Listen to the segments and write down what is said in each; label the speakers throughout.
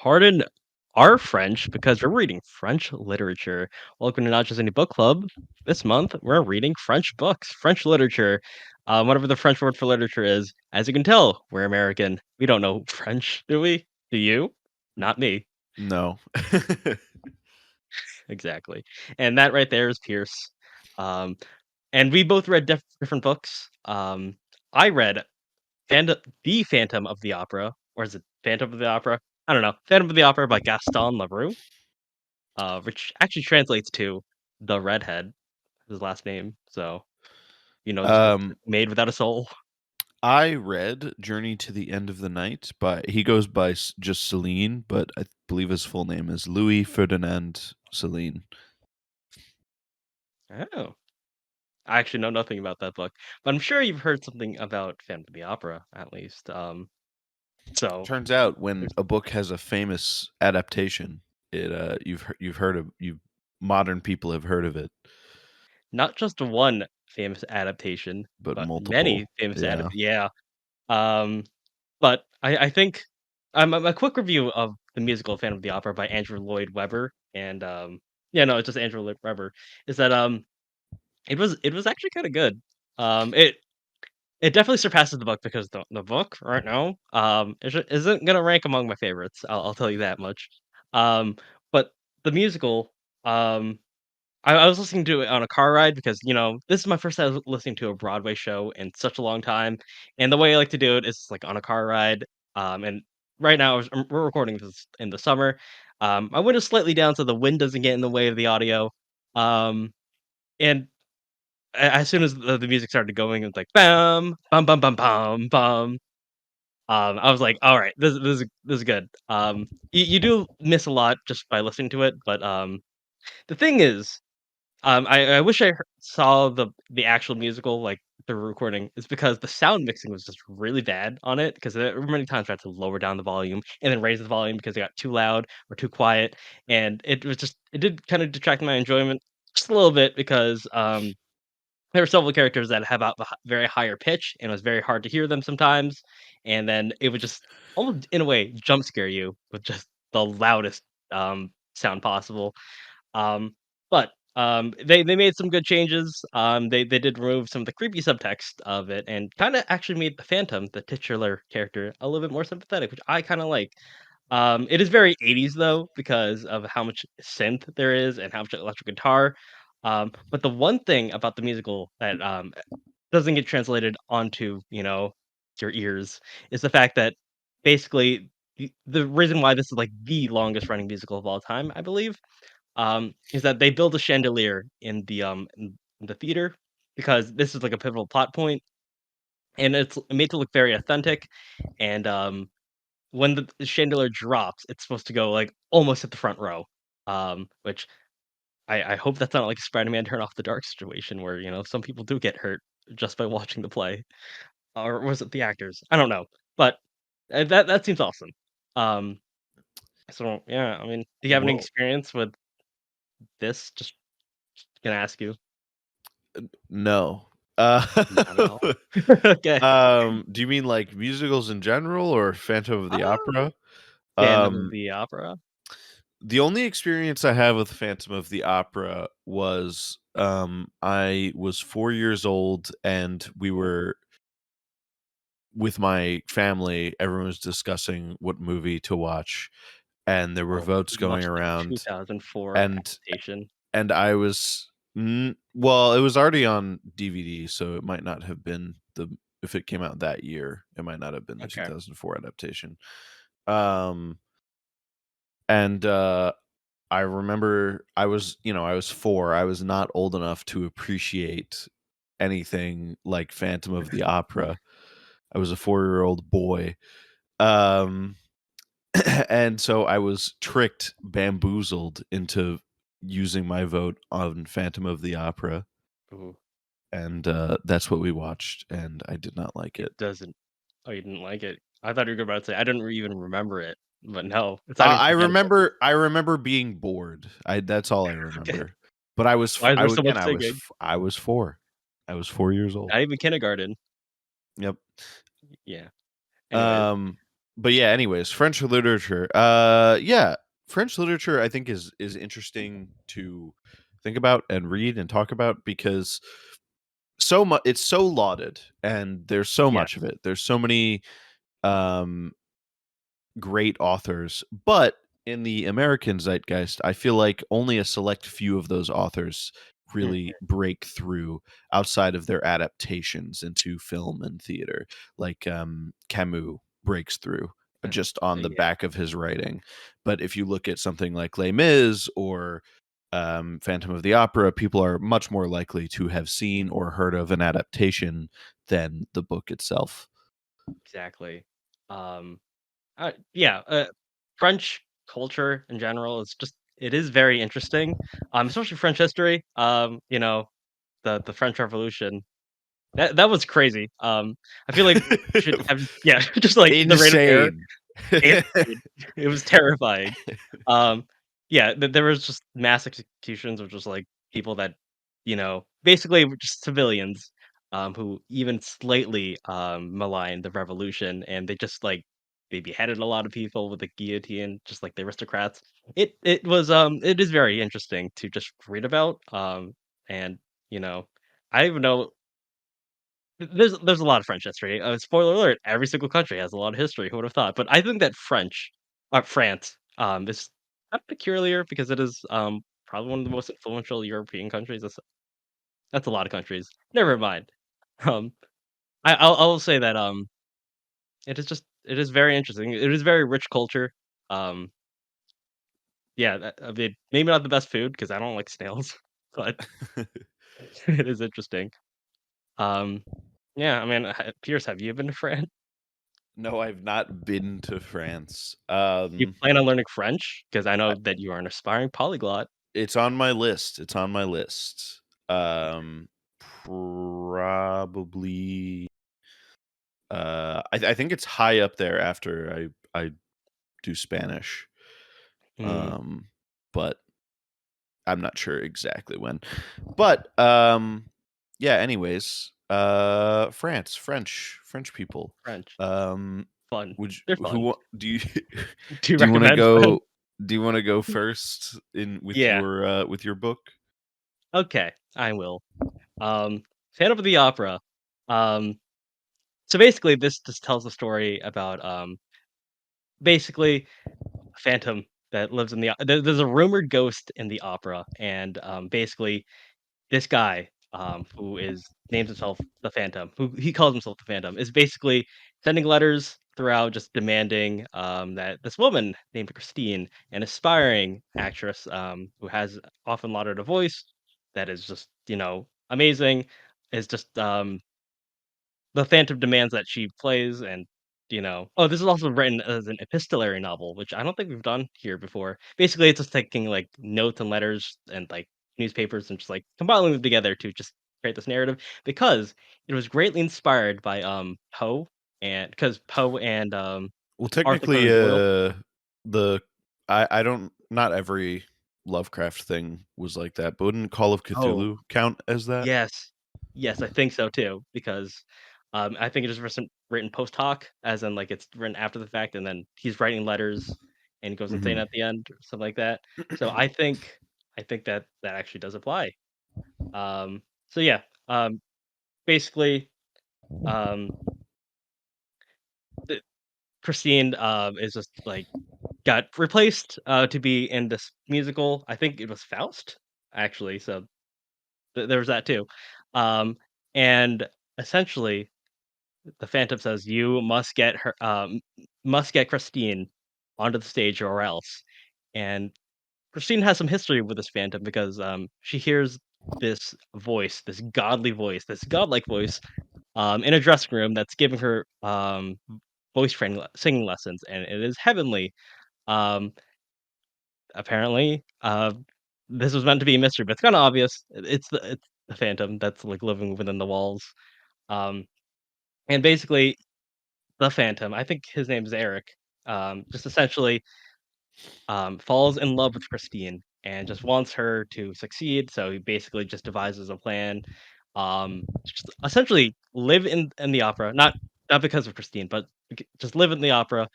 Speaker 1: pardon our French because we're reading French literature. Welcome to Not Just Any Book Club. This month, we're reading French books, French literature. Whatever the French word for literature is. As you can tell, we're American. We don't know French, do we? Do you? Not me.
Speaker 2: No.
Speaker 1: Exactly. And that right there is Pierce. Um, and we both read different books. I read The Phantom of the Opera, or is it Phantom of the Opera? I don't know. Phantom of the Opera by Gaston Laroux, which actually translates to the redhead, his last name. So this book
Speaker 2: Um,
Speaker 1: made without a soul.
Speaker 2: I read Journey to the End of the Night, but he goes by just Céline, but I believe his full name is Louis-Ferdinand Céline.
Speaker 1: Oh, I actually know nothing about that book, but I'm sure you've heard something about Phantom of the Opera at least. So
Speaker 2: Turns out when
Speaker 1: there's
Speaker 2: a book has a famous adaptation, you've heard of you modern people have heard of it,
Speaker 1: not just one famous adaptation,
Speaker 2: but
Speaker 1: but
Speaker 2: multiple.
Speaker 1: many famous
Speaker 2: Yeah.
Speaker 1: Yeah. Um, but I think a quick review of the musical Phantom of the Opera by Andrew Lloyd Webber, and yeah, no, it's just Andrew Lloyd Webber. Is that it was actually kind of good. It definitely surpasses the book because the book right now isn't gonna rank among my favorites. I'll tell you that much. Um, but the musical, um, I was listening to it on a car ride because, this is my first time listening to a Broadway show in such a long time, and the way I like to do it is, like, on a car ride, and right now we're recording this in the summer. My window's slightly down so the wind doesn't get in the way of the audio, and as soon as the music started going, it was like, "Bam, bum, bum, bum, bum, bum." I was like, "Alright, this is good." You do miss a lot just by listening to it, but, the thing is I wish I saw the actual musical, like, the recording. It's because the sound mixing was just really bad on it, because there were many times I had to lower down the volume and then raise the volume because it got too loud or too quiet, and it did kinda detract my enjoyment just a little bit because, there were several characters that have a very higher pitch, and it was very hard to hear them sometimes, and then it would just almost, in a way, jump scare you with just the loudest, sound possible. But they made some good changes. They did remove some of the creepy subtext of it and kind of actually made the Phantom, the titular character, a little bit more sympathetic, which I kind of like. It is very 80s though because of how much synth there is and how much electric guitar. But the one thing about the musical that doesn't get translated onto your ears is the fact that basically the reason why this is like the longest running musical of all time, I believe, is that they build a chandelier in the theater because this is like a pivotal plot point, and it's made to look very authentic. And when the chandelier drops, it's supposed to go like almost at the front row, which I hope that's not like a Spider-Man turn off the dark situation where some people do get hurt just by watching the play, or was it the actors? I don't know, but that seems awesome. Um, so yeah, I mean, do you have any
Speaker 2: Well,
Speaker 1: experience with this? Just gonna ask you.
Speaker 2: no.
Speaker 1: Not at all. Okay.
Speaker 2: Do you mean like musicals in general or Phantom of the
Speaker 1: Um,
Speaker 2: Opera?
Speaker 1: Phantom of
Speaker 2: Um,
Speaker 1: the Opera?
Speaker 2: the only experience I have with Phantom of the Opera was I was 4 years old and we were with my family, everyone was discussing what movie to watch, and there were
Speaker 1: Oh,
Speaker 2: votes
Speaker 1: did you
Speaker 2: going
Speaker 1: watch the
Speaker 2: around,
Speaker 1: 2004
Speaker 2: and
Speaker 1: adaptation?
Speaker 2: I was well, it was already on DVD, so it might not have been the if it came out that year, it might not have been the
Speaker 1: Okay.
Speaker 2: 2004 adaptation. Um, and, I remember I was 4, I was not old enough to appreciate anything like Phantom of the Opera. I was a 4-year-old boy. Um, and so I was tricked, bamboozled into using my vote on Phantom of the Opera,
Speaker 1: Ooh,
Speaker 2: and, that's what we watched, and I did not like
Speaker 1: it
Speaker 2: it.
Speaker 1: doesn't. Oh, you didn't like it? I thought you were about to say, I didn't even remember it, but no, it's not even forgettable.
Speaker 2: I remember being bored. I That's all I
Speaker 1: Okay.
Speaker 2: remember. But I was f
Speaker 1: Why is
Speaker 2: I
Speaker 1: there
Speaker 2: w
Speaker 1: so much
Speaker 2: again,
Speaker 1: singing?
Speaker 2: I was 4. I was 4 years old.
Speaker 1: Not even kindergarten.
Speaker 2: Yep.
Speaker 1: Yeah. Anyways.
Speaker 2: Um, but yeah, anyways, French literature. Yeah, French literature I think is interesting to think about and read and talk about because so much it's so lauded and there's so
Speaker 1: Yes.
Speaker 2: much of it. There's so many um great authors, but in the American zeitgeist, I feel like only a select few of those authors
Speaker 1: Mhm,
Speaker 2: really break through outside of their adaptations into film and theater. Like Camus breaks through
Speaker 1: mhm.
Speaker 2: just on the
Speaker 1: Yeah,
Speaker 2: back of his writing. But if you look at something like Les Mis or Phantom of the Opera, people are much more likely to have seen or heard of an adaptation than the book itself.
Speaker 1: exactly. Um, yeah, French culture in general is just it is very interesting, especially French history. The French Revolution. That was crazy. I feel like we should have yeah, just like the rate of terror.
Speaker 2: Insane.
Speaker 1: Insane. It was terrifying. Um, yeah, there was just mass executions of just, like, people that, basically were just civilians, who even slightly, maligned the revolution, and they just, like they beheaded a lot of people with the guillotine, just like the aristocrats. It is very interesting to just read about, and, you know, I even know there's a lot of French history. Spoiler alert, every single country has a lot of history, who would have thought? But I think that France, is kind of peculiar because it is, probably one of the most influential European countries. That's a lot of countries. Never mind. Um, I will say that, it is very interesting. It is very rich culture. Um, yeah, I mean, maybe not the best food because I don't like snails, but it is interesting. Um, yeah, I mean, Pierce, have you been to France?
Speaker 2: No, I've not been to France.
Speaker 1: You plan on learning French? Because I know that you are an aspiring polyglot.
Speaker 2: It's on my list. It's on my list. Probably. I think it's high up there after I do Spanish.
Speaker 1: Mm,
Speaker 2: Um, but I'm not sure exactly when. But yeah. Anyways, French people.
Speaker 1: French.
Speaker 2: Um,
Speaker 1: Fun.
Speaker 2: would you,
Speaker 1: They're
Speaker 2: who
Speaker 1: fun.
Speaker 2: do you
Speaker 1: Do you
Speaker 2: do you want to
Speaker 1: recommend them?
Speaker 2: go? Do you want to go first in
Speaker 1: Yeah.
Speaker 2: with your book?
Speaker 1: Okay, I will. Phantom of the Opera. Um, so basically, this just tells a story about, basically a phantom that lives in the there's a rumored ghost in the opera, and, basically this guy, who is names himself the Phantom, who he calls himself the Phantom, is basically sending letters throughout just demanding, that this woman named Christine, an aspiring actress, who has often lauded a voice that is just, amazing, is just, the Phantom demands that she plays and, oh, this is also written as an epistolary novel, which I don't think we've done here before. Basically, it's just taking, like, notes and letters and, like, newspapers and just, like, compiling them together to just create this narrative because it was greatly inspired by, Poe and because Poe and,
Speaker 2: Well,
Speaker 1: Arthur
Speaker 2: technically,
Speaker 1: Conan Doyle.
Speaker 2: the I don't not every Lovecraft thing was like that, but wouldn't Call of
Speaker 1: Oh,
Speaker 2: Cthulhu count as that?
Speaker 1: yes. Yes, I think so too because, I think it is written post hoc, as in, like, it's written after the fact, and then he's writing letters, and he goes insane
Speaker 2: Mhm.
Speaker 1: at the end or something like that. So I think that that actually does apply. So yeah, basically, um, the Christine, is just, like, got replaced, to be in this musical. I think it was Faust, actually, so there was that too. Um, and essentially the Phantom says, "You must get Christine onto the stage or else." And Christine has some history with this Phantom because, she hears this godly voice, this godlike voice, in a dressing room that's giving her, voice training singing lessons, and it is heavenly. Um, Apparently, this was meant to be a mystery, but it's kinda obvious. It's the Phantom that's, like, living within the walls. Um, and basically the Phantom, I think his name is Eric, just essentially, falls in love with Christine and just wants her to succeed, so he basically just devises a plan, to just essentially live in the opera, not because of Christine, but just live in the opera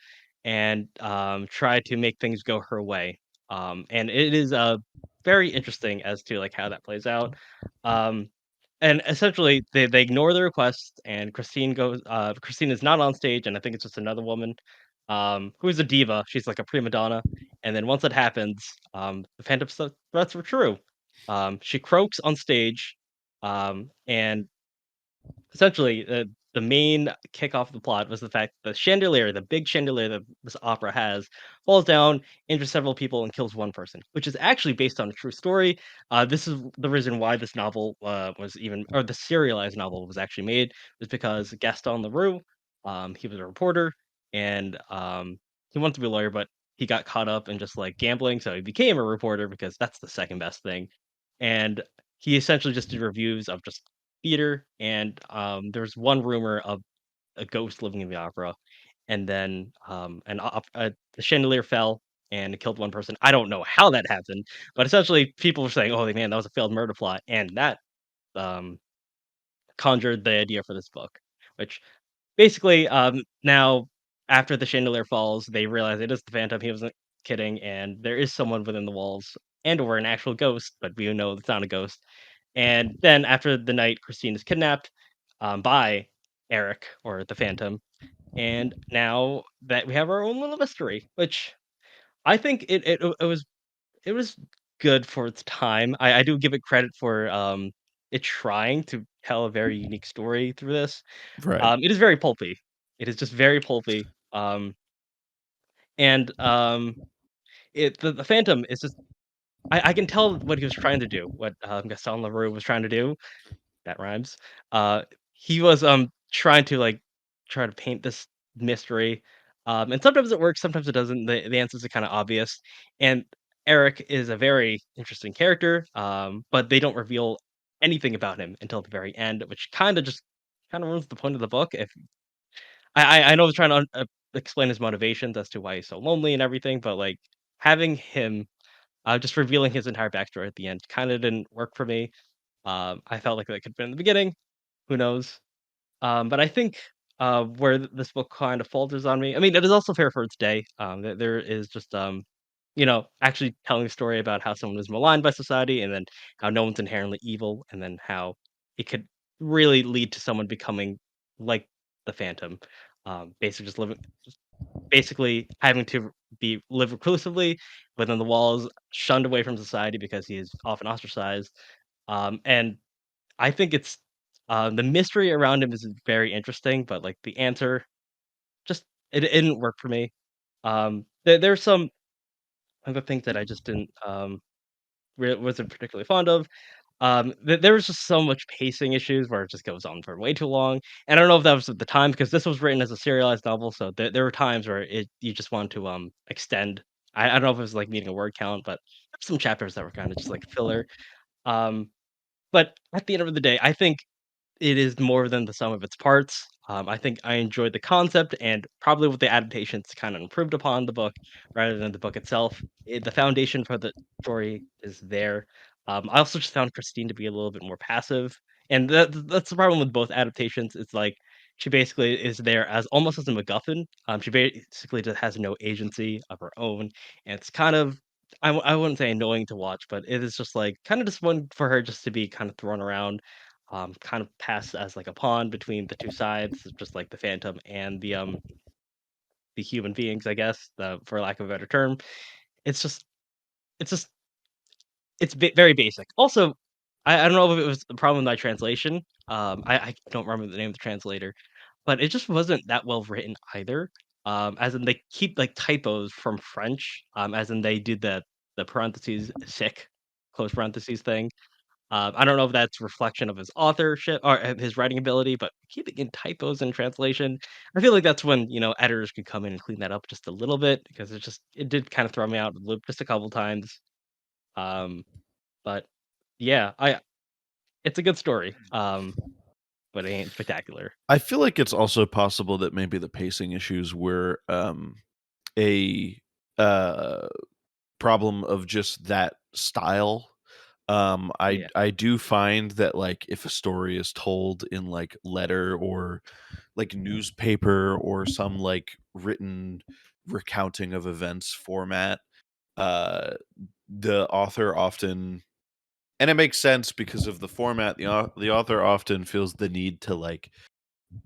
Speaker 1: and try to make things go her way. And it is very interesting as to like how that plays out. Um, and essentially, they ignore the request, and Christine goes. Christine is not on stage, and I think it's just another woman, who is a diva. She's like a prima donna. And then once that happens, the Phantom threats were true. She croaks on stage, and essentially, the main kickoff of the plot was the fact the chandelier, the big chandelier that this opera has, falls down, injures several people, and kills one person, which is actually based on a true story. This is the reason why this novel was even, or the serialized novel was actually made, was because Gaston Leroux, he was a reporter, and he wanted to be a lawyer, but he got caught up in just like gambling, so he became a reporter because that's the second best thing. And he essentially just did reviews of just theater, and, there's one rumor of a ghost living in the opera, and then, the chandelier fell and it killed one person. I don't know how that happened, but essentially people were saying, "Oh, man, that was a failed murder plot," and that, um, conjured the idea for this book, which basically, now after the chandelier falls, they realize it is the Phantom, he wasn't kidding, and there is someone within the walls and or an actual ghost, but we know it's not a ghost. And then after the night, Christine is kidnapped, by Eric or the Phantom, and now that we have our own little mystery, which I think it was good for its time. I do give it credit for, it trying to tell a very unique story through this.
Speaker 2: Right.
Speaker 1: It is very pulpy. It is just very pulpy, and, the Phantom is just I can tell what he was trying to do, what, Gaston Leroux was trying to do. That rhymes. Uh, he was, trying to, like, try to paint this mystery, and sometimes it works, sometimes it doesn't. The answers are kinda obvious, and Eric is a very interesting character, but they don't reveal anything about him until the very end, which kinda ruins the point of the book. If I know they're trying to explain his motivations as to why he's so lonely and everything, but, like, having him, just revealing his entire backstory at the end kinda didn't work for me. I felt like that could've been in the beginning, who knows? But I think, where this book kind of falters on me, I mean, it is also fair for its day. There is just, actually telling a story about how someone was maligned by society, and then how no one's inherently evil, and then how it could really lead to someone becoming like the Phantom. Basically just living basically having to live reclusively within the walls, shunned away from society because he is often ostracized. And I think the mystery around him is very interesting, but, like, the answer just it didn't work for me. There's some other things that I just didn't, wasn't particularly fond of. There was just so much pacing issues where it just goes on for way too long, and I don't know if that was at the time because this was written as a serialized novel, so there were times where you just want to, extend. I don't know if it was, like, meeting a word count, but there's some chapters that were kinda just, like, filler. Um, but at the end of the day, I think it is more than the sum of its parts. I think I enjoyed the concept and probably with the adaptations kind of improved upon the book rather than the book itself. The foundation for the story is there. I also just found Christine to be a little bit more passive, and that's the problem with both adaptations. It's like she basically is there as almost as a MacGuffin. She basically just has no agency of her own, and it's kind of I wouldn't say annoying to watch, but it is just like kind of just one for her just to be kind of thrown around, kind of pass as like a pawn between the two sides, just like the Phantom and the human beings, I guess, for lack of a better term. It's just it's just very basic. Also, I don't know if it was the problem with my translation. I don't remember the name of the translator, but it just wasn't that well written either. As in they keep like typos from French, as in they did the parentheses sick close parentheses thing. I don't know if that's reflection of his authorship or his writing ability, but keeping in typos in translation, I feel like that's when, editors could come in and clean that up just a little bit because it did kind of throw me out of the loop just a couple times. Um, but yeah, it's a good story. But it ain't spectacular.
Speaker 2: I feel like it's also possible that maybe the pacing issues were, a, uh, problem of just that style. I
Speaker 1: Yeah,
Speaker 2: I do find that, like, if a story is told in, like, letter or, like, newspaper or some, like, written recounting of events format, uh, the author often, and it makes sense because of the format, the author often feels the need to, like,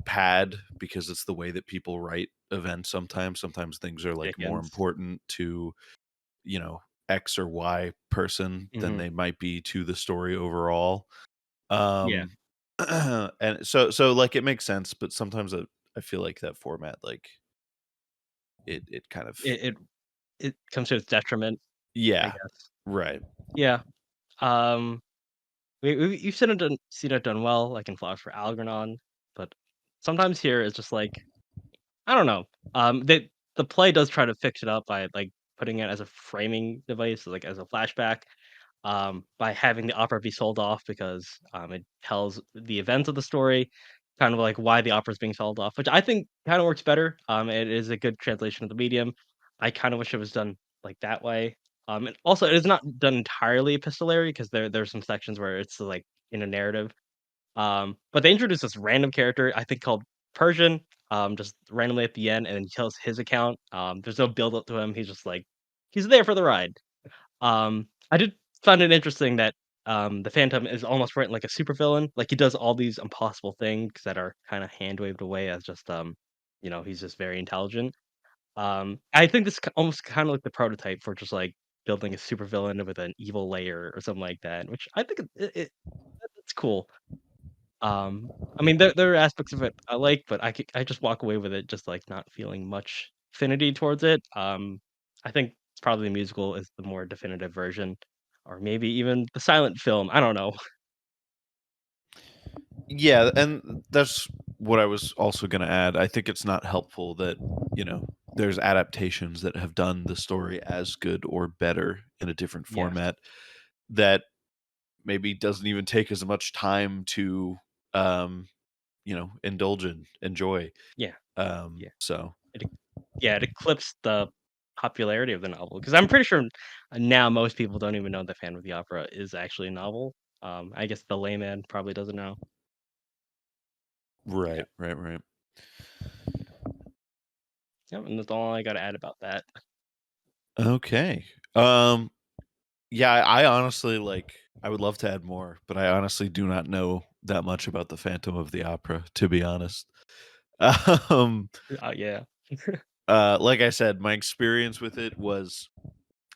Speaker 2: pad because it's the way that people write events sometimes. Sometimes things are, like, more
Speaker 1: Dickens.
Speaker 2: important to, you know, X or Y person than
Speaker 1: Mhm.
Speaker 2: they might be to the story overall.
Speaker 1: Yeah.
Speaker 2: Um, and so, like, it makes sense, but sometimes I feel like that format, like, it kind of.
Speaker 1: It it it comes to its detriment, I
Speaker 2: Yeah,
Speaker 1: guess.
Speaker 2: right.
Speaker 1: Yeah. Um, you've seen it done well, like in Flowers for Algernon, but sometimes here it's just like I don't know. The play does try to fix it up by, like, putting it as a framing device, like, as a flashback, by having the opera be sold off because, it tells the events of the story, kind of like why the opera is being sold off, which I think kinda works better. It is a good translation of the medium. I kinda wish it was done, like, that way. And also, it is not done entirely epistolary because there's some sections where it's, like, in a narrative. But they introduced this random character, I think called Persian, just randomly at the end, and then he tells his account. There's no build up to him. He's just like he's there for the ride. I did find it interesting that the Phantom is almost written like a supervillain. Like he does all these impossible things that are kind of hand waved away as just he's just very intelligent. I think this almost kind of like the prototype for just like building a supervillain with an evil layer or something like that, which I think it's cool. I mean, there are aspects of it I like, but I just walk away with it just, like, not feeling much affinity towards it. I think it's probably the musical is the more definitive version, or maybe even the silent film, I don't know.
Speaker 2: Yeah, and that's what I was also gonna add. I think it's not helpful that, there's adaptations that have done the story as good or better in a different
Speaker 1: Yes.
Speaker 2: format that maybe doesn't even take as much time to, um, indulge in, enjoy.
Speaker 1: Yeah, yeah.
Speaker 2: So
Speaker 1: It ec yeah, it eclipsed the popularity of the novel because 'cause I'm pretty sure now most people don't even know The Phantom of the Opera is actually a novel. I guess the layman probably doesn't know. Yeah.
Speaker 2: right, right, right.
Speaker 1: Yep, and that's all I gotta add about that.
Speaker 2: Okay. Um, yeah, I honestly, like, I would love to add more, but I honestly do not know that much about the Phantom of the Opera, to be honest. Um,
Speaker 1: Yeah.
Speaker 2: like I said, my experience with it was,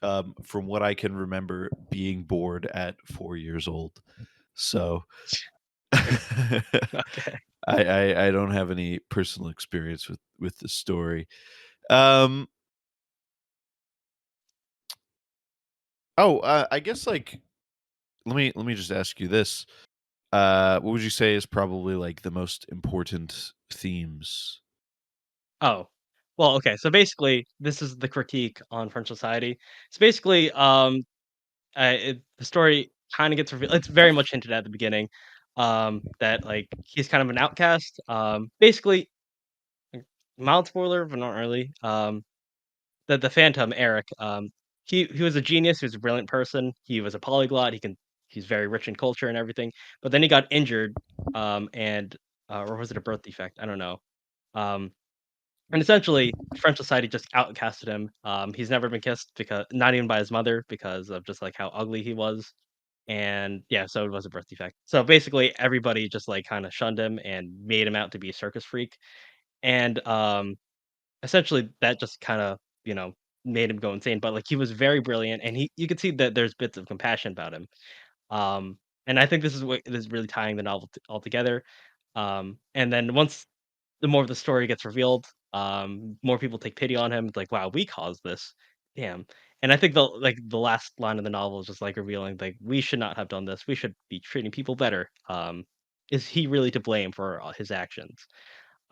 Speaker 2: from what I can remember, being bored at 4 years old. So
Speaker 1: Okay.
Speaker 2: I don't have any personal experience with the story. Um, I guess, like, let me just ask you this. What would you say is probably, like, the most important themes?
Speaker 1: Oh, well, okay, so basically, this is the critique on French society. So basically, the story kinda gets revealed it's very much hinted at the beginning, that, like, he's kind of an outcast. Basically, like, mild spoiler, but not really. The Phantom, Eric, he was a genius, he was a brilliant person, he was a polyglot, he's very rich in culture and everything, but then he got injured, and, or was it a birth defect? I don't know. Um and essentially, French society just outcasted him. He's never been kissed because not even by his mother because of just like how ugly he was. And yeah, so it was a birth defect. So basically, everybody just like kind of shunned him and made him out to be a circus freak. And essentially, that just kind of made him go insane. But like he was very brilliant, and you could see that there's bits of compassion about him. Um, and I think this is what is really tying the novel all together. And then once the more of the story gets revealed, more people take pity on him. It's like, "Wow, we caused this. Damn." And I think the last line of the novel is just, like, revealing, like, "We should not have done this. We should be treating people better." Is he really to blame for, his actions?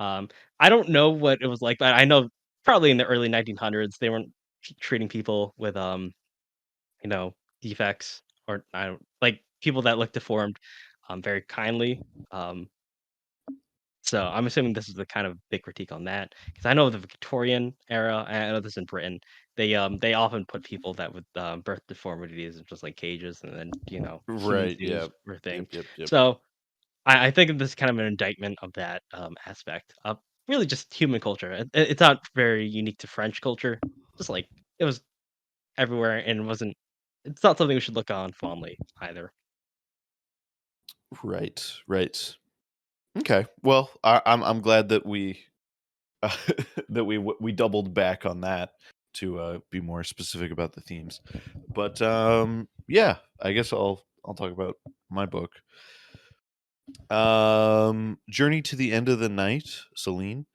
Speaker 1: Um, I don't know what it was like, but I know probably in the early 1900s, they weren't treating people with, you know, defects or I don't like, people that look deformed, very kindly. Um so I'm assuming this is the kind of big critique on that, because I know the Victorian era, and I know this in Britain, they often put people that with, birth deformities in just, like, cages and then, human
Speaker 2: Right, yeah.
Speaker 1: zoos or thing.
Speaker 2: Yep, yep, yep.
Speaker 1: So, I think this is kind of an indictment of that, aspect of really just human culture. It's not very unique to French culture, just like it was everywhere and it's not something we should look on fondly either.
Speaker 2: Right, right. Okay. Well, I'm glad that we that we doubled back on that to be more specific about the themes. But yeah, I guess I'll talk about my book. Journey to the End of the Night, Celine.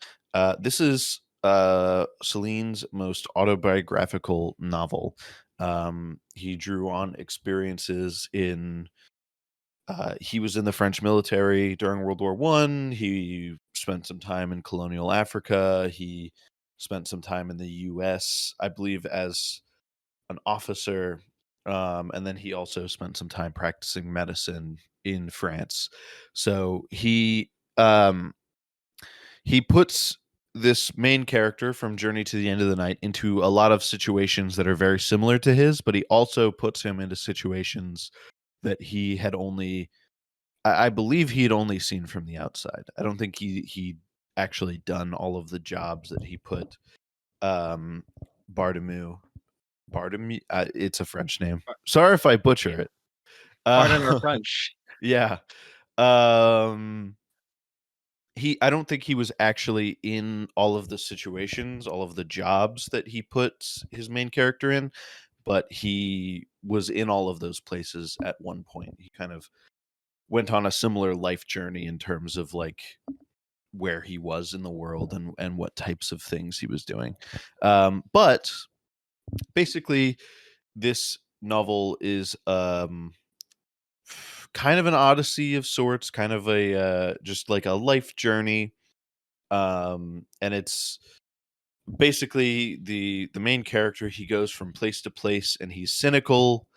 Speaker 2: This is Celine's most autobiographical novel. He drew on experiences in he was in the French military during World War One. He spent some time in colonial Africa. He spent some time in the US, I believe, as an officer. And then he also spent some time practicing medicine in France. So he puts this main character from Journey to the End of the Night into a lot of situations that are very similar to his, but he also puts him into situations that he had only I believe he had only seen from the outside. I don't think he actually done all of the jobs that he put um Bartholomew Bartholomew it's a French name.
Speaker 1: Uh,
Speaker 2: Sorry if I
Speaker 1: yeah.
Speaker 2: butcher it.
Speaker 1: Pardon our
Speaker 2: Uh,
Speaker 1: French.
Speaker 2: yeah. Um I don't think he was actually in all of the situations, all of the jobs that he puts his main character in, but he was in all of those places at one point. He kind of went on a similar life journey in terms of like where he was in the world and what types of things he was doing. But basically, this novel is kind of an odyssey of sorts, kind of a just like a life journey. And it's basically the main character. He goes from place to place, and he's cynical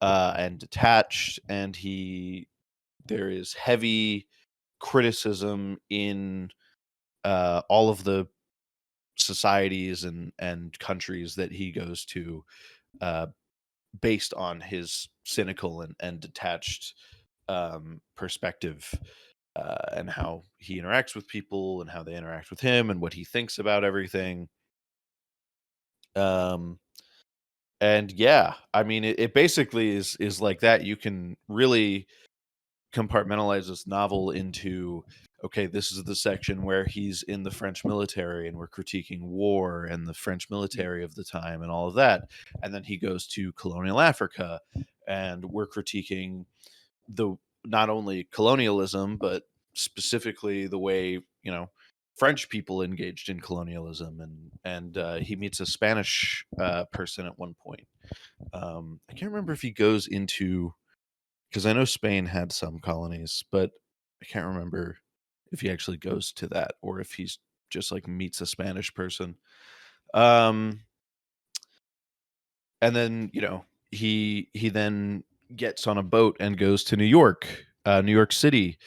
Speaker 2: and detached, and he there is heavy criticism in all of the societies and countries that he goes to uh, based on his cynical and detached perspective and how he interacts with people and how they interact with him and what he thinks about everything. Um, and yeah, I mean, it basically is like that. You can really compartmentalize this novel into okay, this is the section where he's in the French military and we're critiquing war and the French
Speaker 1: Mm.
Speaker 2: military of the time and all of that. And then he goes to colonial Africa and we're critiquing the not only colonialism but specifically the way, French people engaged in colonialism and he meets a Spanish person at one point. I can't remember if he goes into because I know Spain had some colonies, but I can't remember if he actually goes to that or if he's just like meets a Spanish person. Um, and then he then gets on a boat and goes to New York City,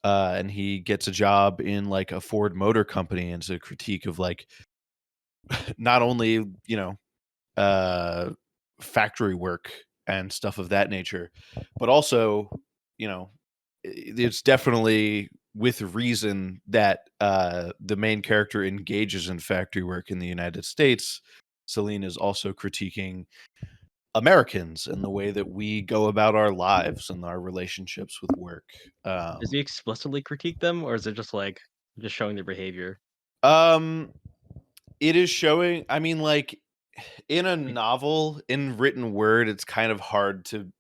Speaker 2: and he gets a job in like a Ford Motor Company, and it's a critique of like not only uh, factory work and stuff of that nature, but also, it's definitely with reason that the main character engages in factory work in the United States. Celine is also critiquing Americans and the way that we go about our lives and our relationships with work.
Speaker 1: Does he explicitly critique them, or is it just, like, just showing their behavior?
Speaker 2: Um, it is showing. I mean, like in a
Speaker 1: Like,
Speaker 2: novel, in written word, it's kind of hard to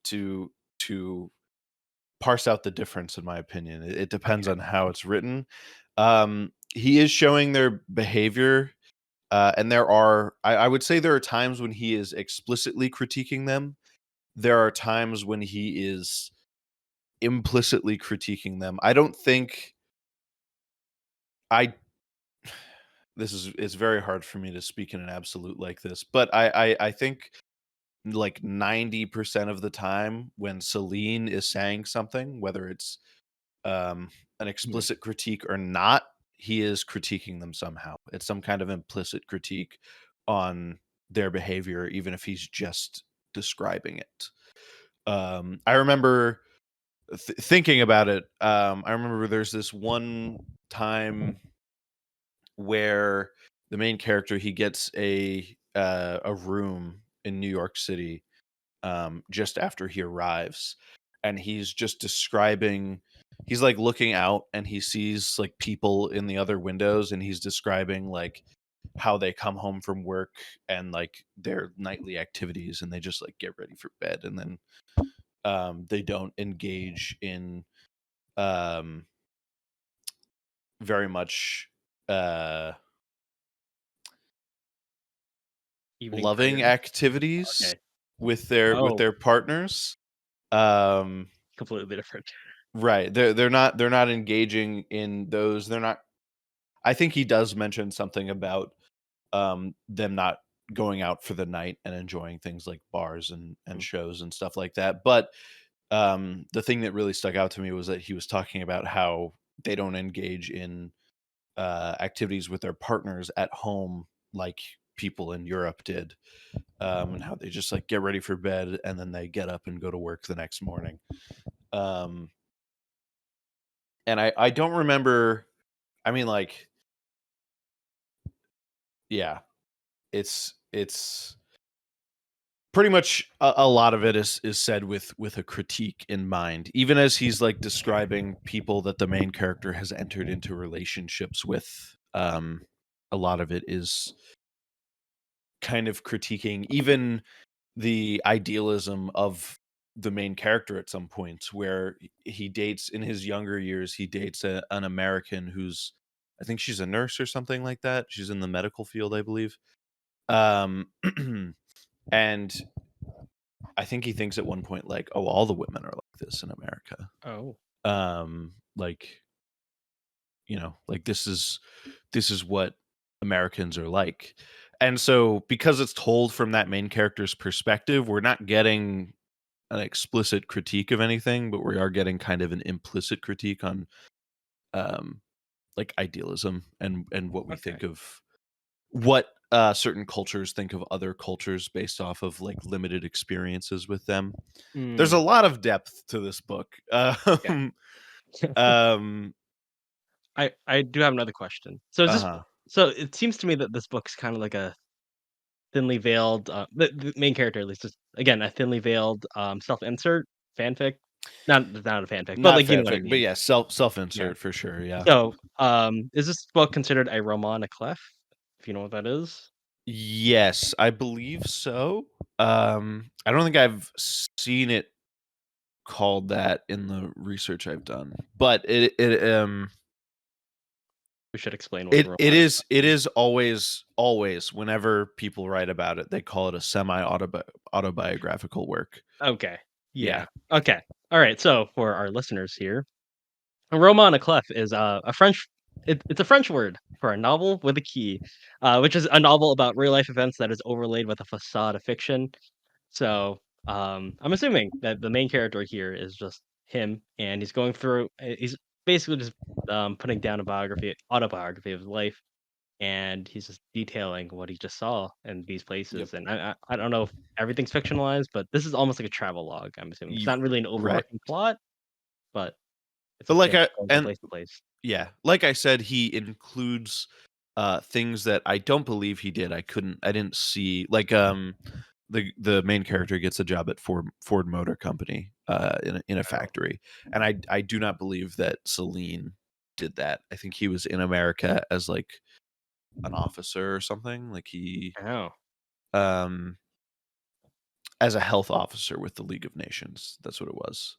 Speaker 2: parse out the difference, in my opinion. It depends
Speaker 1: okay.
Speaker 2: on how it's written. He is showing their behavior, and I would say there are times when he is explicitly critiquing them. There are times when he is implicitly critiquing them. I don't think I. This is it's very hard for me to speak in an absolute like this, but I think like 90% of the time when Celine is saying something, whether it's um, an
Speaker 1: Mhm.
Speaker 2: explicit critique or not, he is critiquing them somehow. It's some kind of implicit critique on their behavior, even if he's just describing it. I remember thinking about it. I remember there's this one time where the main character, he gets a room in New York City, just after he arrives, and he's just describing. He's like looking out and he sees like people in the other windows, and he's describing like how they come home from work and like their nightly activities, and they just like get ready for bed, and then they don't engage in um very much uh
Speaker 1: Evening
Speaker 2: loving
Speaker 1: prayer?
Speaker 2: activities
Speaker 1: Okay.
Speaker 2: with
Speaker 1: Oh,
Speaker 2: their partners. Um,
Speaker 1: completely different.
Speaker 2: right. They're not engaging in those. They're not. I think he does mention something about them not going out for the night and enjoying things like bars and
Speaker 1: Mm,
Speaker 2: shows and stuff like that. But the thing that really stuck out to me was that he was talking about how they don't engage in activities with their partners at home like people in Europe did, and how they just like get ready for bed and then they get up and go to work the next morning. Um, and I don't remember. I mean, like, yeah, it's pretty much a lot of it is said with a critique in mind, even as he's like describing people that the main character has entered into relationships with. A lot of it is kind of critiquing even the idealism of the main character at some points, where he dates in his younger years, he dates an American who's, I think she's a nurse or something like that. She's in the medical field, I believe. Um, and I think he thinks at one point like, oh, all the women are like this in America.
Speaker 1: oh,
Speaker 2: Like, like this is what Americans are like. And so because it's told from that main character's perspective, we're not getting an explicit critique of anything, but we are getting kind of an implicit critique on um like idealism and what we
Speaker 1: okay.
Speaker 2: think of what certain cultures think of other cultures based off of like limited experiences with them. There's a
Speaker 1: Mm,
Speaker 2: lot of depth to this book.
Speaker 1: yeah.
Speaker 2: Um
Speaker 1: I do have another question. So is this
Speaker 2: uh-huh.
Speaker 1: so it seems to me that this book's kinda like a thinly veiled, the main character at least is, again, a thinly veiled, self-insert fanfic. Not a fanfic, but,
Speaker 2: Not
Speaker 1: like, you know what I
Speaker 2: fanfic, but
Speaker 1: mean.
Speaker 2: yeah,
Speaker 1: Yeah.
Speaker 2: self-insert for sure, yeah.
Speaker 1: So, is this book considered a roman à clef? If you know what that is?
Speaker 2: Yes, I believe so. I don't think I've seen it called that in the research I've done, but
Speaker 1: We should explain what a
Speaker 2: it
Speaker 1: roman à
Speaker 2: is
Speaker 1: clef
Speaker 2: it
Speaker 1: is.
Speaker 2: is always whenever people write about it, they call it a semi autobiographical work.
Speaker 1: Okay.
Speaker 2: Yeah.
Speaker 1: Yeah. Okay. Alright, so for our listeners here, a roman à clef is, a French it's a French word for a novel with a key, which is a novel about real life events that is overlaid with a facade of fiction. So, I'm assuming that the main character here is just him, and he's going through he's basically just, putting down a autobiography of his life, and he's just detailing what he just saw in these
Speaker 2: Yep.
Speaker 1: places, and I don't know if everything's fictionalized, but this is almost like a travel log, I'm assuming. It's
Speaker 2: You
Speaker 1: not really an
Speaker 2: right.
Speaker 1: overarching plot, but it's
Speaker 2: But
Speaker 1: just
Speaker 2: like
Speaker 1: him
Speaker 2: I
Speaker 1: going from
Speaker 2: and
Speaker 1: place to place.
Speaker 2: yeah, like I said, he includes things that I don't believe he did. I didn't see like the main character gets a job at Ford Motor Company in a
Speaker 1: Oh.
Speaker 2: factory. And I do not believe that Celine did that. I think he was in America as like an officer or something. Like he
Speaker 1: Oh.
Speaker 2: um as a health officer with the League of Nations. That's what it was.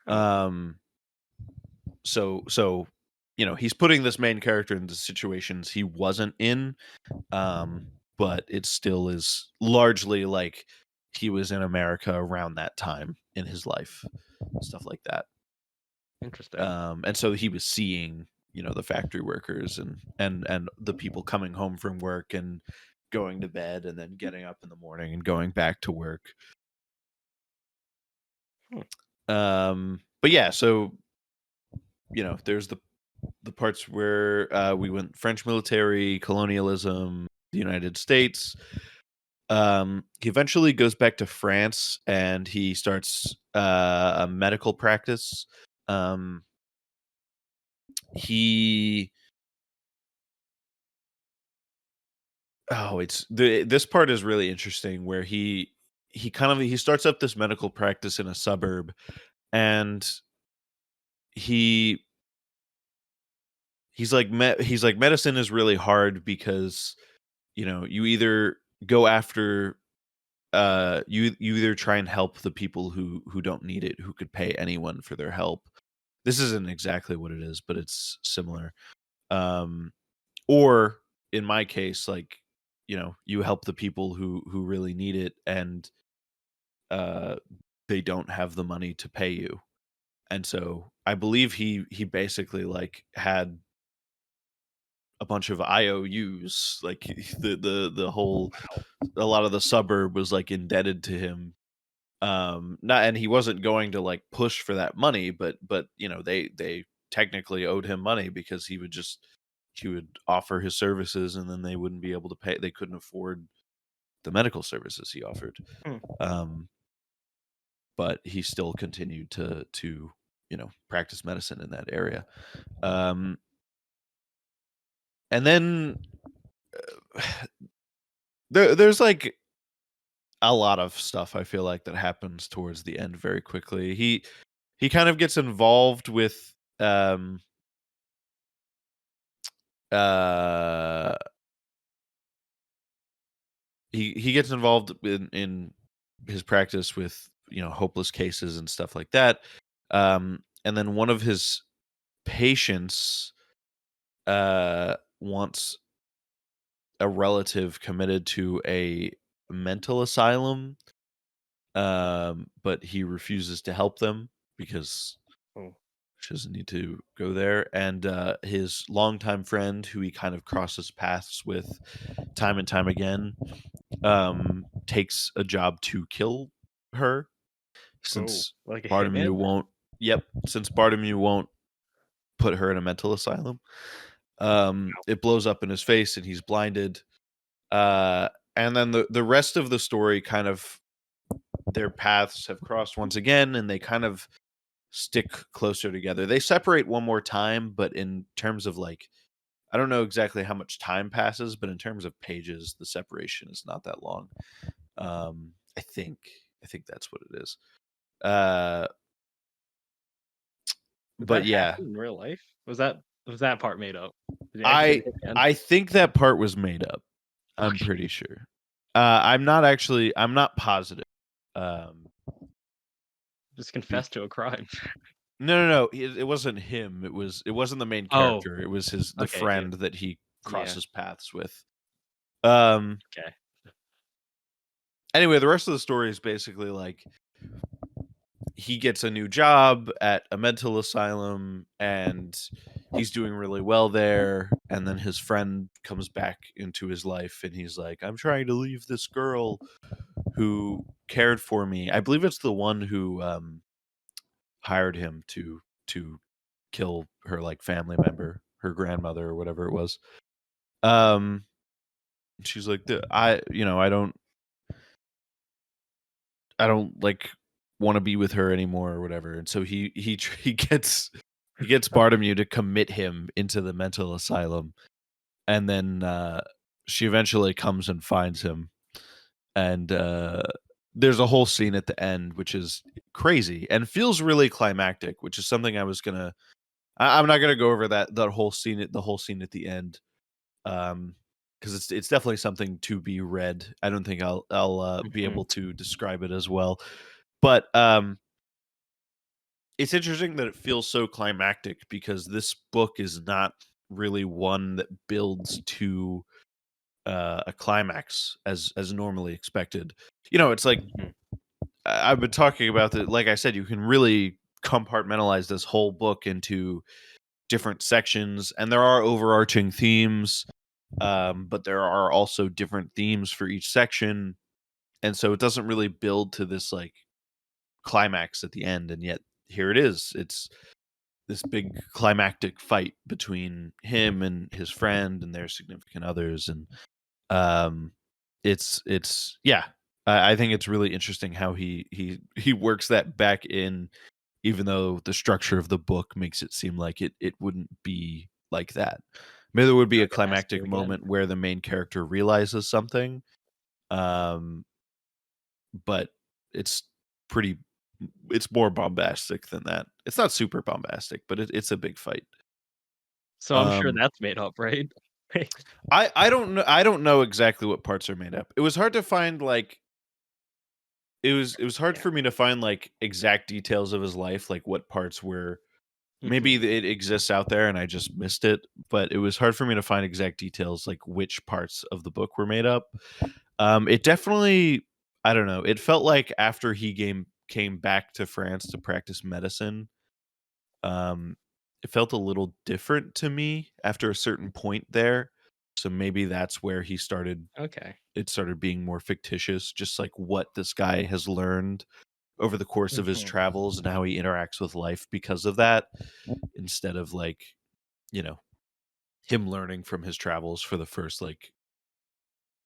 Speaker 1: Huh.
Speaker 2: Um so he's putting this main character into situations he wasn't in, um but it still is largely like he was in America around that time in his life, stuff like that.
Speaker 1: Interesting.
Speaker 2: And so he was seeing the factory workers and the people coming home from work and going to bed and then getting up in the morning and going back to work.
Speaker 1: Hmm.
Speaker 2: But yeah, so there's the parts where we went French military, colonialism, the United States. He eventually goes back to France and he starts a medical practice. Um, he oh, it's this part is really interesting where he starts up this medical practice in a suburb, and he he's like medicine is really hard because you either go after you either try and help the people who don't need it, who could pay anyone for their help. This isn't exactly what it is, but it's similar. Um, or in my case, like, you help the people who really need it, and uh they don't have the money to pay you. And so I believe he basically like had a bunch of IOUs, like the whole a lot of the suburb was like indebted to him. Not and he wasn't going to like push for that money, but they technically owed him money because he would offer his services, and then they wouldn't be able to pay, they couldn't afford the medical services he offered.
Speaker 1: Hmm.
Speaker 2: Um but he still continued to practice medicine in that area. Um and then there's like a lot of stuff I feel like that happens towards the end very quickly. He kind of gets involved with uh he gets involved in his practice with hopeless cases and stuff like that. And then one of his patients wants a relative committed to a mental asylum, but he refuses to help them because
Speaker 1: Oh,
Speaker 2: she doesn't need to go there. And his longtime friend, who he kind of crosses paths with time and time again, takes a job to kill her
Speaker 1: oh,
Speaker 2: since
Speaker 1: like a
Speaker 2: Bartomeu
Speaker 1: hitman?
Speaker 2: won't. Yep, since Bartomeu won't put her in a mental asylum. It blows up in his face and he's blinded. And then the rest of the story kind of, their paths have crossed once again, and they kind of stick closer together. They separate one more time, but in terms of like, I don't know exactly how much time passes, but in terms of pages, the separation is not that long. I think that's what it is. Uh,
Speaker 1: Did
Speaker 2: but
Speaker 1: that
Speaker 2: yeah,
Speaker 1: happen in real life? Was that part made up? Did he actually
Speaker 2: I
Speaker 1: get a hitman?
Speaker 2: I think that part was made up. I'm
Speaker 1: Okay,
Speaker 2: pretty sure. I'm not positive. Um,
Speaker 1: just
Speaker 2: be-
Speaker 1: confessed to a crime.
Speaker 2: no, it wasn't him. It wasn't the main
Speaker 1: Oh,
Speaker 2: character. It was the
Speaker 1: okay, okay.
Speaker 2: friend that he
Speaker 1: Yeah,
Speaker 2: crosses paths with. Um,
Speaker 1: okay.
Speaker 2: anyway, the rest of the story is basically like he gets a new job at a mental asylum, and he's doing really well there, and then his friend comes back into his life and he's like, I'm trying to leave this girl who cared for me. I believe it's the one who hired him to kill her like family member, her grandmother or whatever it was. um she's like, I don't like want to be with her anymore or whatever. And so he gets Bartomeu to commit him into the mental asylum, and then she eventually comes and finds him. And there's a whole scene at the end which is crazy and feels really climactic, which is something I was gonna. I'm not gonna go over that whole scene at the whole scene at the end, because it's definitely something to be read. I don't think I'll be
Speaker 1: Mhm,
Speaker 2: able to describe it as well. But it's interesting that it feels so climactic because this book is not really one that builds to a climax as normally expected. It's like
Speaker 1: mhm,
Speaker 2: I've been talking about that. Like I said, you can really compartmentalize this whole book into different sections, and there are overarching themes, but there are also different themes for each section, and so it doesn't really build to this like climax at the end, and yet here it is. It's this big climactic fight between him and his friend and their significant others, and um it's yeah. I think it's really interesting how he works that back in, even though the structure of the book makes it seem like it wouldn't be like that. Maybe there would be
Speaker 1: Never
Speaker 2: a
Speaker 1: get asked to
Speaker 2: climactic
Speaker 1: again.
Speaker 2: moment where the main character realizes something, um, but it's pretty it's more bombastic than that. It's not super bombastic, but it's a big fight.
Speaker 1: So I'm sure
Speaker 2: Um,
Speaker 1: that's made up, right? Right.
Speaker 2: I don't know exactly what parts are made up. It was hard to find, like it was hard
Speaker 1: Yeah.
Speaker 2: for me to find, like, exact details of his life, like, what parts were maybe
Speaker 1: Mhm.
Speaker 2: it exists out there and I just missed it, but it was hard for me to find exact details, like, which parts of the book were made up. It definitely I don't know, it felt like after he came back to France to practice medicine, um, it felt a little different to me after a certain point there, so maybe that's where
Speaker 1: Okay.
Speaker 2: it started being more fictitious, just like what this guy has learned over the course of his
Speaker 1: Mhm.
Speaker 2: travels and how he interacts with life because of that, instead of, like, you know, him learning from his travels for the first, like,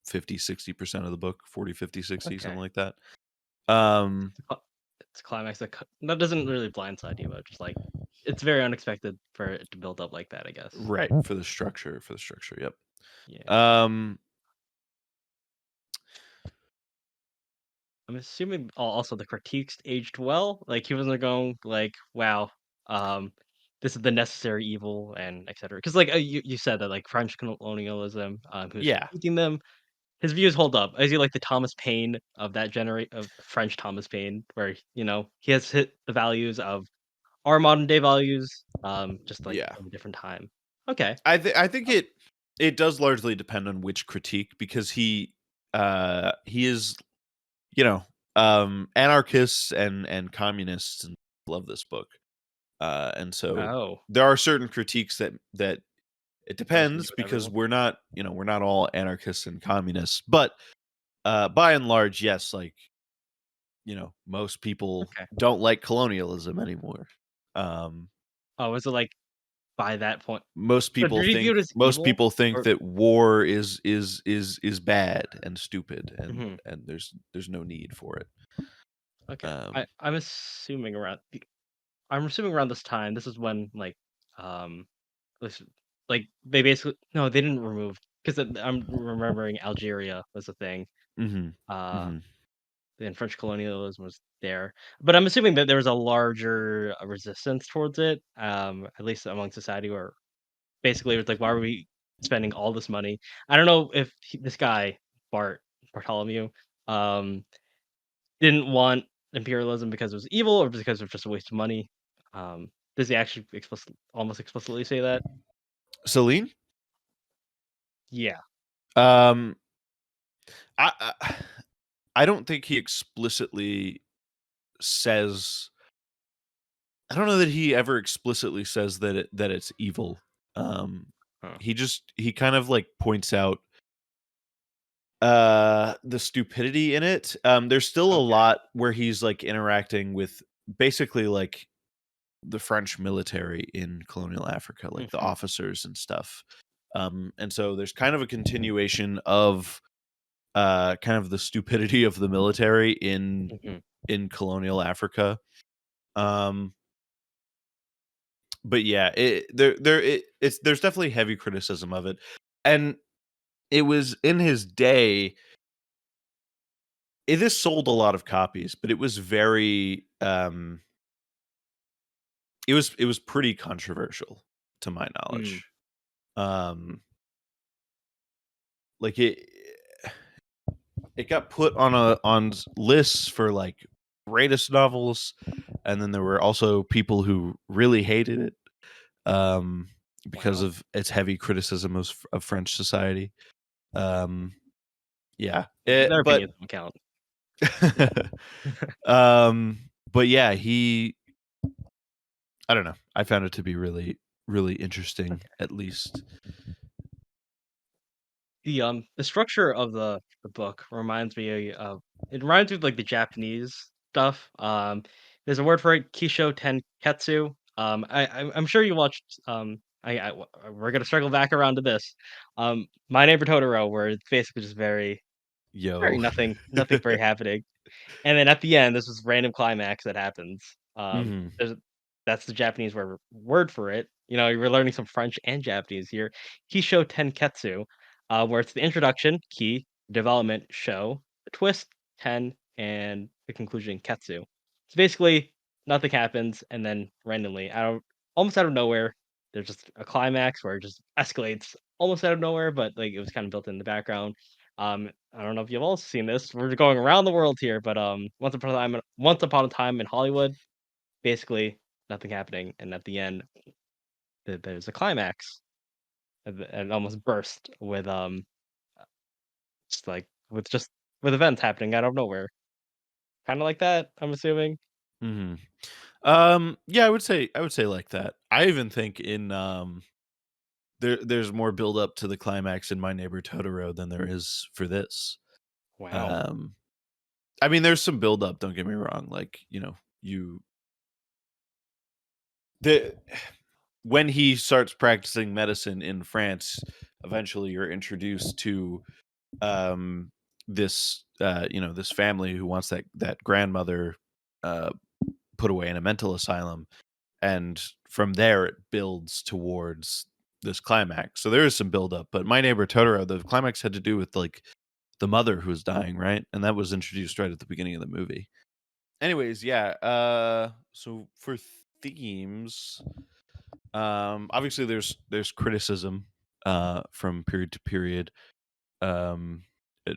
Speaker 2: 50-60% of the book, 40-50-60,
Speaker 1: Okay.
Speaker 2: something like that. Um,
Speaker 1: It's a climax that doesn't really blindside you, but just, like, it's very unexpected for it to build up like that, I guess.
Speaker 2: right, for the structure, yep.
Speaker 1: Yeah.
Speaker 2: Um,
Speaker 1: I'm assuming also the critiques aged well. Like he wasn't going like, "Wow, um, this is the necessary evil," and etc. Because like you said that like French colonialism, he was
Speaker 2: yeah,
Speaker 1: critiquing them. His views hold up. Is he like the Thomas Paine of that generation of French Thomas Paine, where he has hit the values of our modern day values, just like
Speaker 2: yeah.
Speaker 1: in a different time. Okay.
Speaker 2: I think it does largely depend on which critique because he is, you know, anarchists and communists and love this book. And so
Speaker 1: Oh,
Speaker 2: there are certain critiques that it
Speaker 1: that resonate
Speaker 2: depends
Speaker 1: with
Speaker 2: because
Speaker 1: everyone.
Speaker 2: we're not all anarchists and communists, but by and large, yes, like, most people
Speaker 1: Okay.
Speaker 2: don't like colonialism anymore. Um,
Speaker 1: Oh, was it like by that point?
Speaker 2: most
Speaker 1: So did
Speaker 2: people
Speaker 1: he view
Speaker 2: think
Speaker 1: it as
Speaker 2: most
Speaker 1: evil?
Speaker 2: people think
Speaker 1: Or
Speaker 2: that war is bad and stupid,
Speaker 1: mhm.
Speaker 2: and there's no need for it.
Speaker 1: Okay.
Speaker 2: Um,
Speaker 1: I'm assuming around this time, this is when, like, this like, they basically no, they didn't remove 'cause I'm remembering Algeria was a thing,
Speaker 2: mhm,
Speaker 1: uh,
Speaker 2: mhm.
Speaker 1: and French colonialism was there, but I'm assuming that there was a larger, resistance towards it, at least among society where basically it was like, "Why are we spending all this money?" I don't know if this guy, Bartholomew, um didn't want imperialism because it was evil or because it was just a waste of money. Does he actually almost explicitly say that?
Speaker 2: Celine,
Speaker 1: Yeah.
Speaker 2: um, I I don't think he explicitly says. I don't know that he ever explicitly says that it's evil. Um,
Speaker 1: Huh.
Speaker 2: he kind of like points out the stupidity in it. There's still a
Speaker 1: Okay.
Speaker 2: lot where he's like interacting with basically like the French military in colonial Africa, like the
Speaker 1: Mhm,
Speaker 2: officers and stuff. And so there's kind of a continuation of kind of the stupidity of the military
Speaker 1: mhm.
Speaker 2: in colonial Africa. Um, but yeah, it's there's definitely heavy criticism of it, and it was in his day. This sold a lot of copies, but it was very it was pretty controversial to my
Speaker 1: Mm,
Speaker 2: knowledge. Um, like it got put on lists for like greatest novels, and then there were also people who really hated it um because
Speaker 1: wow.
Speaker 2: of its heavy criticism of French society. Um, yeah,
Speaker 1: Their
Speaker 2: but
Speaker 1: opinions don't count.
Speaker 2: but yeah, he I don't know. I found it to be really really interesting,
Speaker 1: Okay.
Speaker 2: at least.
Speaker 1: The structure of the book reminds me of it reminds me of, like, the Japanese stuff. There's a word for it, Kisho Tenketsu. I'm sure you watched, we're gonna circle back around to this. My Neighbor Totoro, where it's basically just very
Speaker 2: Yo.
Speaker 1: very nothing very happening. And then at the end, there's this random climax that happens.
Speaker 2: Mhm.
Speaker 1: There's that's the Japanese word for it. You know, we're learning some French and Japanese here. Kisho Tenketsu, where it's the introduction, ki, development, show, the twist, ten, and the conclusion, ketsu. So basically, nothing happens, and then randomly, almost out of nowhere, there's just a climax where it just escalates almost out of nowhere, but like it was kind of built in the background. I don't know if you've also seen this. We're going around the world here, but Once Upon a Time in Hollywood, basically nothing happening, and at the end, there's a climax, and almost burst with just like with events happening out of nowhere, kind of like that. I'm assuming.
Speaker 2: Mhm. Yeah, I would say like that. I even think in, there's more build up to the climax in My Neighbor Totoro than there is for this.
Speaker 1: Wow.
Speaker 2: Um, I mean, there's some build up, don't get me wrong, like, the when he starts practicing medicine in France, eventually you're introduced to, um, this family who wants that grandmother, uh, put away in a mental asylum, and from there it builds towards this climax. So there is some build up, but My Neighbor Totoro, the climax had to do with like the mother who was dying, right? And that was introduced right at the beginning of the movie. Anyways, yeah. So for themes, obviously there's criticism, from period to period, um,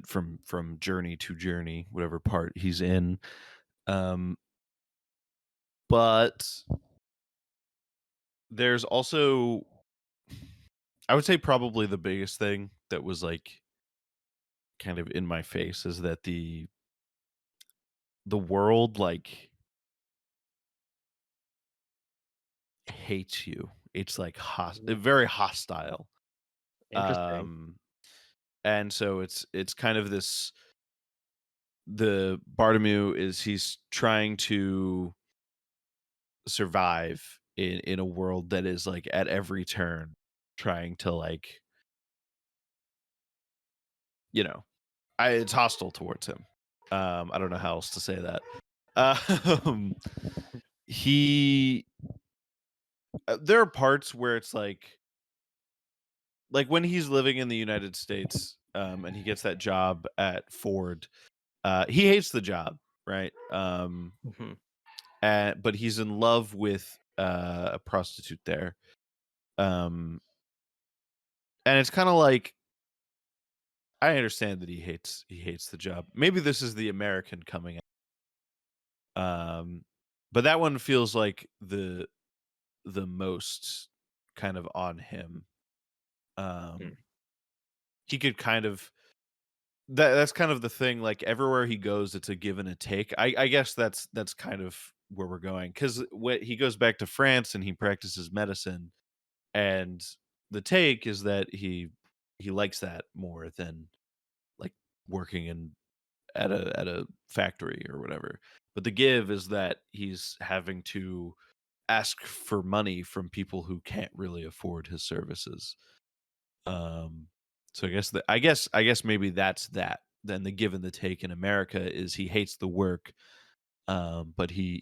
Speaker 2: from journey to journey, whatever part he's in. Um, but there's also, I would say, probably the biggest thing that was like kind of in my face is that the world like hates you. It's like
Speaker 1: Mhm.
Speaker 2: very hostile.
Speaker 1: Interesting.
Speaker 2: Um and so it's kind of this, the Bartomeu is, he's trying to survive in a world that is like at every turn trying to like, you know, it's hostile towards him. I don't know how else to say that. Um he there are parts where it's like when he's living in the United States, and he gets that job at Ford, he hates the job, right?
Speaker 1: Mhm.
Speaker 2: But he's in love with, a prostitute there. Um, and it's kind of like, I understand that he hates the job. Maybe this is the American coming out. But that one feels like the most kind of on him.
Speaker 1: Mm.
Speaker 2: Um, he could kind of, that's kind of the thing, like, everywhere he goes, it's a give and a take. I guess that's kind of where we're going, because when he goes back to France and he practices medicine, and the take is that he likes that more than, like, working in at a factory or whatever. But the give is that he's having to ask for money from people who can't really afford his services. Um, so I guess maybe that's that. Then the give and the take in America is he hates the work, but he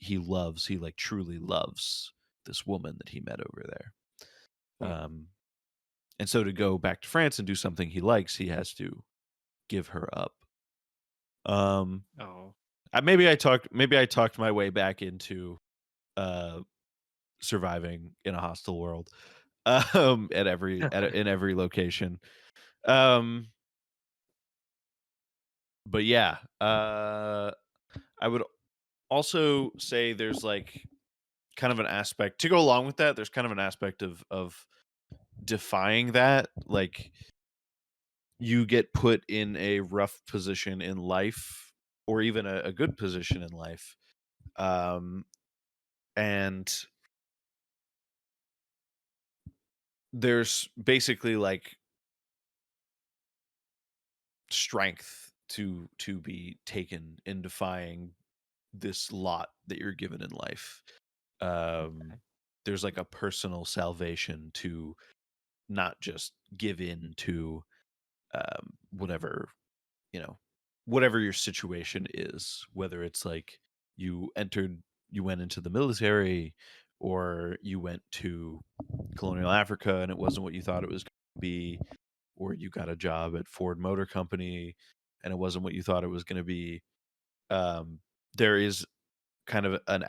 Speaker 2: like truly loves this woman that he met over there.
Speaker 1: Mm.
Speaker 2: Um, and so to go back to France and do something he likes, he has to give her up. Um,
Speaker 1: Oh.
Speaker 2: maybe I talked my way back into, uh surviving in a hostile world, in every location. Um, but yeah, I would also say there's like kind of an aspect to go along with that. There's kind of an aspect of defying that. Like, you get put in a rough position in life, or even a good position in life. Um, and there's basically like strength to be taken in defying this lot that you're given in life. Um, there's like a personal salvation to not just give in to, whatever, you know. whatever your situation is, whether it's like you went into the military, or you went to colonial Africa and it wasn't what you thought it was going to be, or you got a job at Ford Motor Company and it wasn't what you thought it was going to be. Um, there is kind of an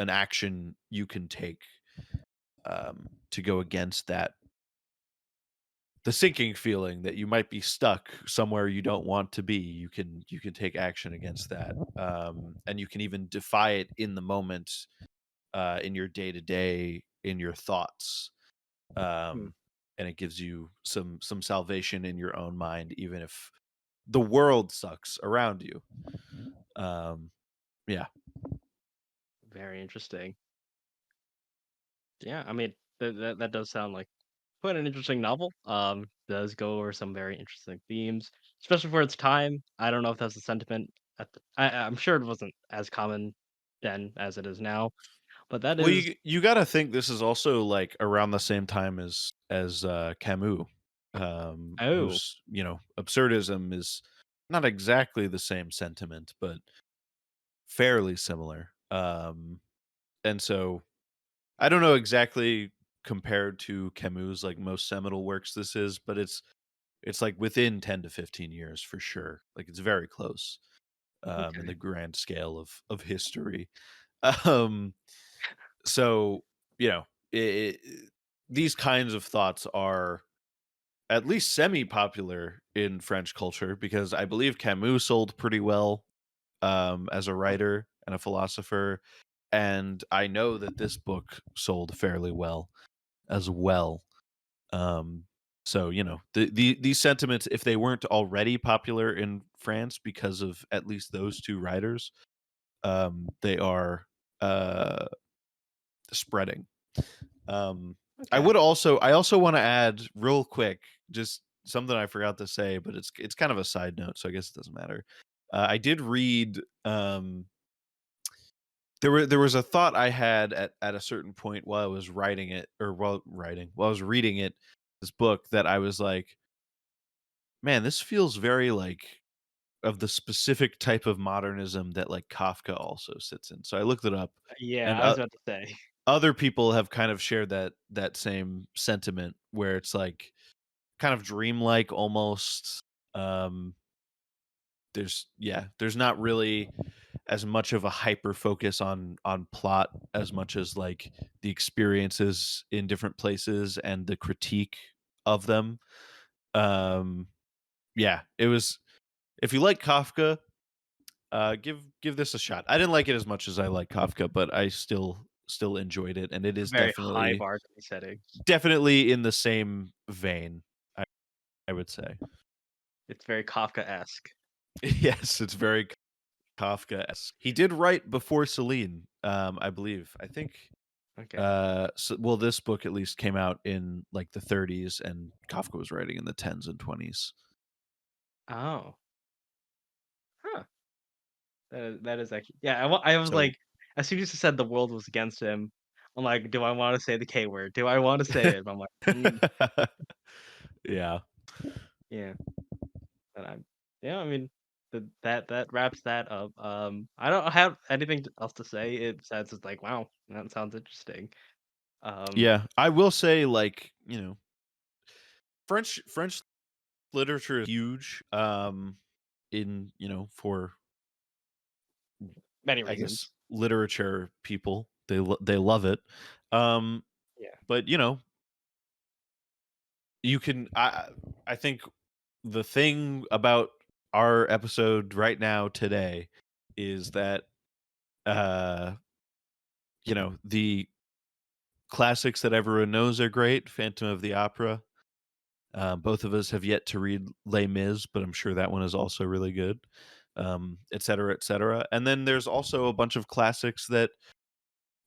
Speaker 2: action you can take to go against that, the sinking feeling that you might be stuck somewhere you don't want to be. You can take action against that, and you can even defy it in the moment, in your day to day, in your thoughts,
Speaker 1: Hmm,
Speaker 2: um, and it gives you some salvation in your own mind, even if the world sucks around you. Um, yeah,
Speaker 1: very interesting. Yeah, I mean, that does sound like quite an interesting novel. Does go over some very interesting themes, especially for its time. I don't know if that's a sentiment I'm sure it wasn't as common then as it is now, but that
Speaker 2: well,
Speaker 1: is
Speaker 2: you got to think this is also like around the same time as Camus,
Speaker 1: oh,
Speaker 2: whose absurdism is not exactly the same sentiment, but fairly similar. And so I don't know exactly compared to Camus' like most seminal works this is, but it's like within 10 to 15 years for sure. Like it's very close, in the
Speaker 1: okay,
Speaker 2: grand scale of history. Um, so, you know, it, these kinds of thoughts are at least semi-popular in French culture, because I believe Camus sold pretty well, as a
Speaker 1: oh,
Speaker 2: writer and a philosopher, and I know that this book sold fairly well as well. Um, so these sentiments, if they weren't already popular in France because of at least those two writers, they are uh, spreading.
Speaker 1: okay,
Speaker 2: I also want to add real quick, just something I forgot to say, but it's kind of a side note, so I guess it doesn't matter. I did read. There was a thought I had at a certain point while I was writing it, or while I was reading it, this book, that I was like, man, this feels very like of the specific type of modernism that like Kafka also sits in. So I looked it up,
Speaker 1: yeah,
Speaker 2: and
Speaker 1: I was about to say
Speaker 2: other people have kind of shared that same sentiment, where it's like kind of dreamlike almost. Um, there's not really as much of a hyper focus on plot as much as like the experiences in different places and the critique of them. Um, yeah, it was. If you like Kafka, give this a shot. I didn't like it as much as I like Kafka, but I still enjoyed it, and it
Speaker 1: it's a
Speaker 2: is
Speaker 1: very high bar to be setting.
Speaker 2: definitely in the same vein. I, I would say.
Speaker 1: It's very Kafka-esque.
Speaker 2: Yes, it's very Kafka-esque. He did write before Celine, I believe. I think.
Speaker 1: Okay.
Speaker 2: Well, this book at least came out in like the 30s, and Kafka was writing in the 10s and 20s.
Speaker 1: Oh, huh. That is actually yeah, I was
Speaker 2: So,
Speaker 1: like as soon as you said the world was against him, I'm like, "Do I wanna say the K word? Do I wanna say it?" But I'm like, "Mm,
Speaker 2: yeah,
Speaker 1: yeah." And I'm yeah, I mean, that wraps that up. I don't have anything else to say. It besides it's like, "Wow, that sounds interesting." Um,
Speaker 2: yeah. I will say, like, French literature is huge. In for,
Speaker 1: many
Speaker 2: I guess,
Speaker 1: reasons.
Speaker 2: literature people, they love it. Um,
Speaker 1: Yeah.
Speaker 2: but you can. I think the thing about our episode right now today is that the classics that everyone knows are great. Phantom of the Opera. Both of us have yet to read Les Mis, but I'm sure that one is also really good. Et cetera, et cetera. And then there's also a bunch of classics that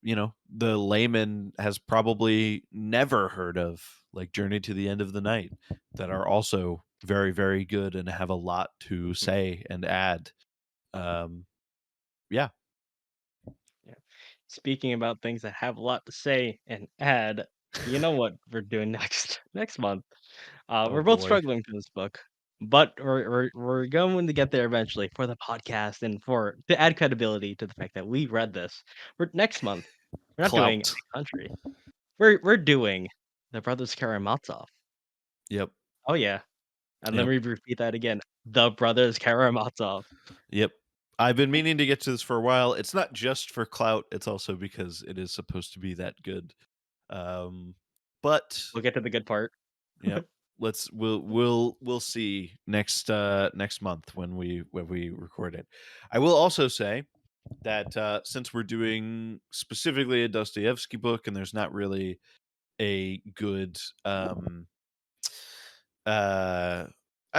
Speaker 2: the layman has probably never heard of, like Journey to the End of the Night, that are also very, very good and have a lot to
Speaker 1: Mhm.
Speaker 2: say and add. Um, yeah.
Speaker 1: Yeah. Speaking about things that have a lot to say and add, you know what we're doing next next month?
Speaker 2: Oh
Speaker 1: We're both
Speaker 2: boy.
Speaker 1: struggling for this book. but we're going to get there eventually for the podcast and for to add credibility to the fact that we read this. We're next month. We're not doing
Speaker 2: Clout.
Speaker 1: a country. We're doing the Brothers Karamazov.
Speaker 2: Yep.
Speaker 1: Oh yeah, and let
Speaker 2: Yep.
Speaker 1: me repeat that again. The Brothers Karamazov.
Speaker 2: Yep. I've been meaning to get to this for a while. It's not just for clout, it's also because it is supposed to be that good. Um, but
Speaker 1: We'll get to the good part.
Speaker 2: yep, we'll see next month when we record it. I will also say that since we're doing specifically a Dostoevsky book and there's not really a good uh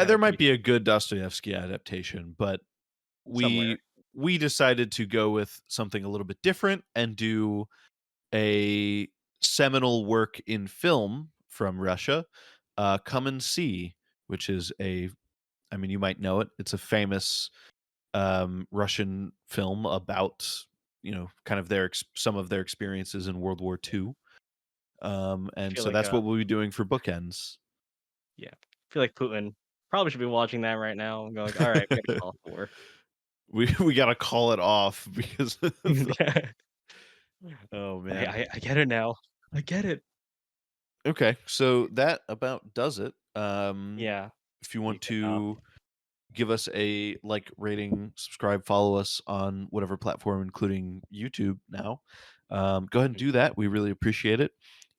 Speaker 2: there might
Speaker 1: Adaptation
Speaker 2: be a good Dostoevsky adaptation, but
Speaker 1: somewhere.
Speaker 2: we decided to go with something a little bit different and do a seminal work in film from Russia, Come and See, which is a I mean, you might know it. It's a famous Russian film about, kind of some of their experiences in World War II.
Speaker 1: I
Speaker 2: And
Speaker 1: feel
Speaker 2: so
Speaker 1: like
Speaker 2: that's what we'll be doing for bookends.
Speaker 1: yeah, I feel like Putin probably should be watching that right now and going, all right, we got to call for.
Speaker 2: We gotta call it off because
Speaker 1: Yeah.
Speaker 2: oh man.
Speaker 1: I get it now. I get it.
Speaker 2: Okay, so that about does it.
Speaker 1: Yeah,
Speaker 2: If you
Speaker 1: you
Speaker 2: want
Speaker 1: cannot.
Speaker 2: to give us a like, rating, subscribe, follow us on whatever platform, including YouTube now. Go ahead and do that. We really appreciate it.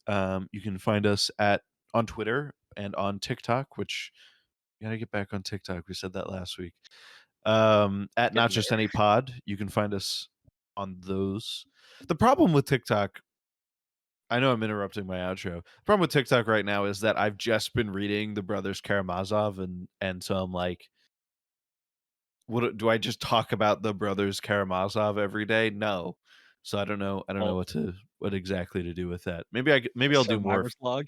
Speaker 2: You can find us at on Twitter and on TikTok, which we gotta get back on TikTok. We said that last week. At Not
Speaker 1: Getting
Speaker 2: Just
Speaker 1: there.
Speaker 2: Any Pod, you can find us on those. The problem with TikTok, I know I'm interrupting my outro. The problem with TikTok right now is that I've just been reading the Brothers Karamazov, and so I'm like, what do I just talk about the Brothers Karamazov every day? No. So I don't know
Speaker 1: Well,
Speaker 2: what exactly to do with that. Maybe I'll do more
Speaker 1: Survivor's Log.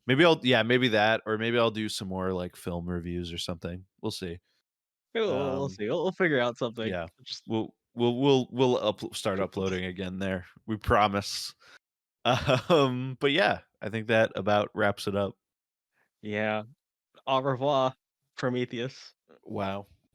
Speaker 2: maybe I'll yeah, maybe that, or maybe I'll do some more, like, film reviews or something. We'll see.
Speaker 1: We'll
Speaker 2: Um,
Speaker 1: see. We'll figure out something.
Speaker 2: yeah.
Speaker 1: Just
Speaker 2: We'll start uploading again there. We promise. But yeah, I think that about wraps it up.
Speaker 1: yeah. Au revoir, Prometheus.
Speaker 2: Wow.